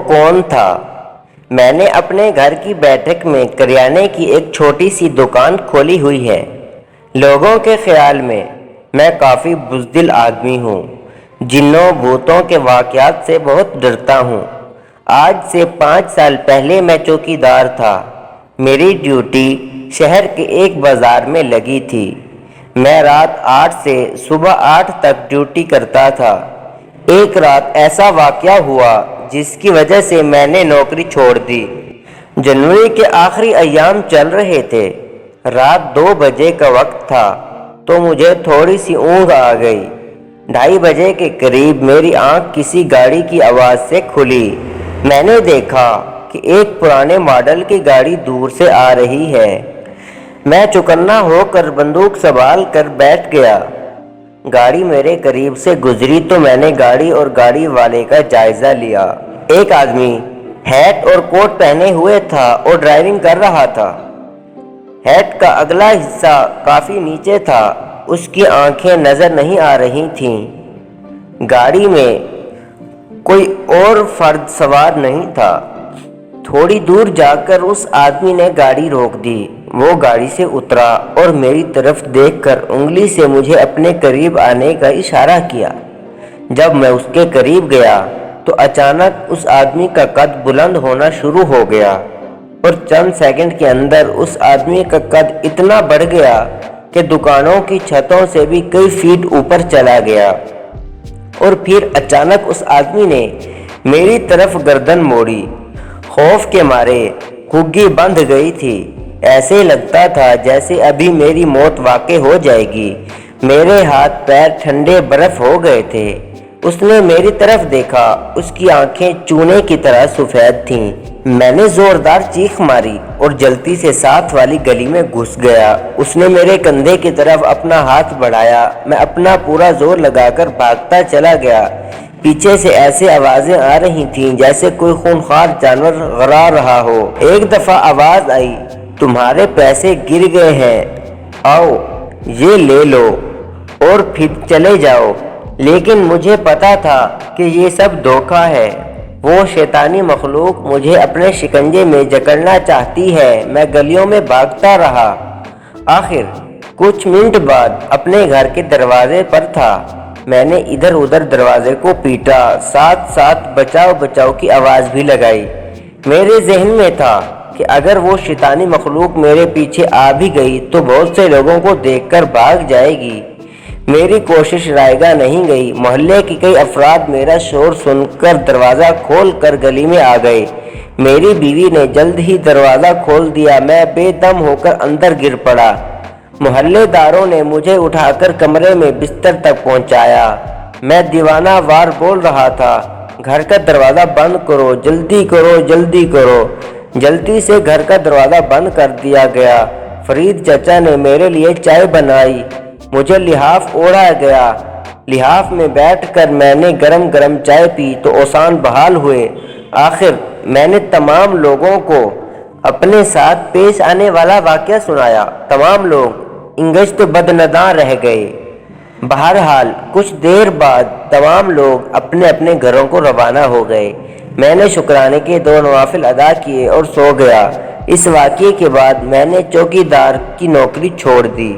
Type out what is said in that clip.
کون تھا؟ میں نے اپنے گھر کی بیٹھک میں کریانے کی ایک چھوٹی سی دکان کھولی ہوئی ہے۔ لوگوں کے خیال میں کافی بزدل آدمی ہوں، جنوں بھوتوں کے واقعات سے بہت ڈرتا ہوں۔ آج سے 5 سال پہلے میں چوکیدار تھا۔ میری ڈیوٹی شہر کے ایک بازار میں لگی تھی۔ میں رات 8 سے صبح 8 تک ڈیوٹی کرتا تھا۔ ایک رات ایسا واقعہ ہوا جس کی وجہ سے میں نے نوکری چھوڑ دی۔ جنوری کے آخری ایام چل رہے تھے۔ رات 2 بجے کا وقت تھا تو مجھے تھوڑی سی اونگ آ گئی۔ 2:30 بجے کے قریب میری آنکھ کسی گاڑی کی آواز سے کھلی۔ میں نے دیکھا کہ ایک پرانے ماڈل کی گاڑی دور سے آ رہی ہے۔ میں چوکنا ہو کر بندوق سنبھال کر بیٹھ گیا۔ گاڑی میرے قریب سے گزری تو میں نے گاڑی اور گاڑی والے کا جائزہ لیا۔ ایک آدمی ہیٹ اور کوٹ پہنے ہوئے تھا اور ڈرائیونگ کر رہا تھا۔ ہیٹ کا اگلا حصہ کافی نیچے تھا، اس کی آنکھیں نظر نہیں آ رہی تھیں۔ گاڑی میں کوئی اور فرد سوار نہیں تھا۔ تھوڑی دور جا کر اس آدمی نے گاڑی روک دی۔ وہ گاڑی سے اترا اور میری طرف دیکھ کر انگلی سے مجھے اپنے قریب آنے کا اشارہ کیا۔ جب میں اس کے قریب گیا تو اچانک اس آدمی کا قد بلند ہونا شروع ہو گیا اور چند سیکنڈ کے اندر اس آدمی کا قد اتنا بڑھ گیا کہ دکانوں کی چھتوں سے بھی کئی فیٹ اوپر چلا گیا۔ اور پھر اچانک اس آدمی نے میری طرف گردن موڑی۔ خوف کے مارے گھگی بندھ گئی تھی۔ ایسے لگتا تھا جیسے ابھی میری موت واقع ہو جائے گی۔ میرے ہاتھ پیر ٹھنڈے برف ہو گئے تھے۔ اس نے میری طرف دیکھا، اس کی آنکھیں چونے کی طرح سفید تھیں۔ میں نے زوردار چیخ ماری اور جلدی سے ساتھ والی گلی میں گھس گیا۔ اس نے میرے کندھے کی طرف اپنا ہاتھ بڑھایا۔ میں اپنا پورا زور لگا کر بھاگتا چلا گیا۔ پیچھے سے ایسے آوازیں آ رہی تھیں جیسے کوئی خونخوار جانور غرا رہا ہو۔ ایک دفعہ آواز آئی، تمہارے پیسے گر گئے ہیں، آؤ یہ لے لو اور پھر چلے جاؤ۔ لیکن مجھے پتا تھا کہ یہ سب دھوکہ ہے۔ وہ شیطانی مخلوق مجھے اپنے شکنجے میں جکڑنا چاہتی ہے۔ میں گلیوں میں بھاگتا رہا۔ آخر کچھ منٹ بعد اپنے گھر کے دروازے پر تھا۔ میں نے ادھر ادھر دروازے کو پیٹا، ساتھ ساتھ بچاؤ بچاؤ کی آواز بھی لگائی۔ میرے ذہن میں تھا کہ اگر وہ شیطانی مخلوق میرے پیچھے آ بھی گئی تو بہت سے لوگوں کو دیکھ کر بھاگ جائے گی۔ میری کوشش رائے گاہ نہیں گئی۔ محلے کے کئی افراد میرا شور سن کر دروازہ کھول کر گلی میں آ گئے۔ میری بیوی نے جلد ہی دروازہ کھول دیا۔ میں بے دم ہو کر اندر گر پڑا۔ محلے داروں نے مجھے اٹھا کر کمرے میں بستر تک پہنچایا۔ میں دیوانہ وار بول رہا تھا، گھر کا دروازہ بند کرو، جلدی کرو، جلدی کرو۔ جلدی سے گھر کا دروازہ بند کر دیا گیا۔ فرید چچا نے میرے لیے چائے بنائی۔ مجھے لحاف اوڑھا گیا۔ لحاف میں بیٹھ کر میں نے گرم گرم چائے پی تو اوسان بحال ہوئے۔ آخر میں نے تمام لوگوں کو اپنے ساتھ پیش آنے والا واقعہ سنایا۔ تمام لوگ انگشت بدنداں رہ گئے۔ بہرحال کچھ دیر بعد تمام لوگ اپنے اپنے گھروں کو روانہ ہو گئے۔ میں نے شکرانے کے 2 نوافل ادا کیے اور سو گیا۔ اس واقعے کے بعد میں نے چوکیدار کی نوکری چھوڑ دی۔